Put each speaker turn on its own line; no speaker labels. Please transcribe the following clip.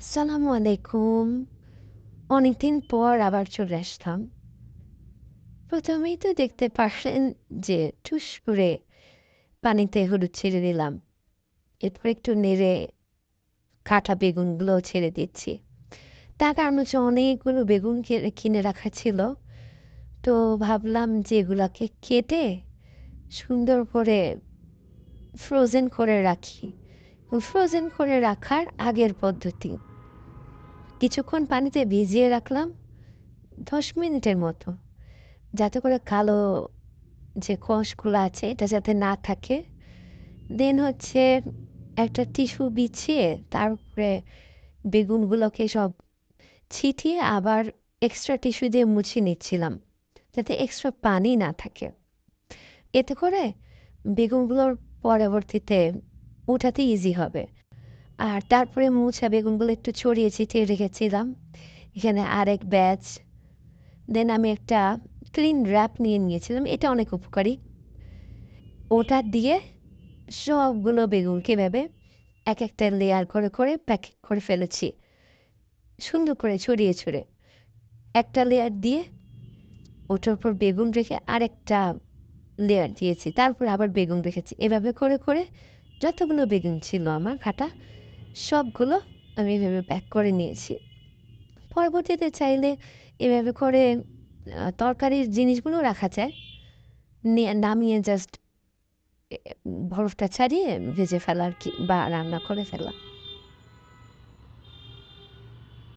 আসসালামু আলাইকুম। অনেকদিন পর আবার চলে আসলাম। প্রথমেই তো দেখতে পারলেন যে ঠুস করে পানিতে হলুদ ছেড়ে দিলাম। এরপর একটু নেড়ে কাটা বেগুনগুলোও ছেড়ে দিচ্ছি। তার কারণ হচ্ছে অনেকগুলো বেগুন কিনে রাখা ছিল। তো ভাবলাম যে এগুলাকে কেটে সুন্দর করে ফ্রোজেন করে রাখি। ফ্রোজেন করে রাখার আগের পদ্ধতি। কিছুক্ষণ পানিতে ভিজিয়ে রাখলাম ১০ মিনিটের মতো। যাতে করে কালো যে কোষগুলো আছে এটা যাতে না থাকে। দেন হচ্ছে একটা টিস্যু বিছিয়ে তার উপরে বেগুনগুলোকে সব ছিটিয়ে আবার এক্সট্রা টিস্যু দিয়ে মুছে নিচ্ছিলাম। যাতে এক্সট্রা পানি না থাকে। এতে করে বেগুনগুলোর পরবর্তীতে উঠাতে ইজি হবে। আর তারপরে মুছা বেগুনগুলো একটু ছড়িয়ে ছিটিয়ে রেখেছিলাম। এখানে আরেক ব্যাচ। দেন আমি একটা ক্লিন র্যাপ নিয়ে নিয়েছিলাম। এটা অনেক উপকারী। ওটা দিয়ে সবগুলো বেগুনকে এভাবে এক একটা লেয়ার করে করে প্যাকেট করে ফেলেছি সুন্দর করে ছড়িয়ে ছড়িয়ে একটা লেয়ার দিয়ে ওটার উপর বেগুন রেখে আরেকটা লেয়ার দিয়েছি তারপর আবার বেগুন রেখেছি এভাবে করে করে যতগুলো বেগুন ছিল আমার কাটা সবগুলো আমি এভাবে প্যাক করে নিয়েছি পরবর্তীতে চাইলে এভাবে করে তরকারির জিনিসগুলো রাখা যায় নামিয়ে জাস্ট বরফটা ছাড়িয়ে ভেজে ফেলা আর কি বা রান্না করে ফেলা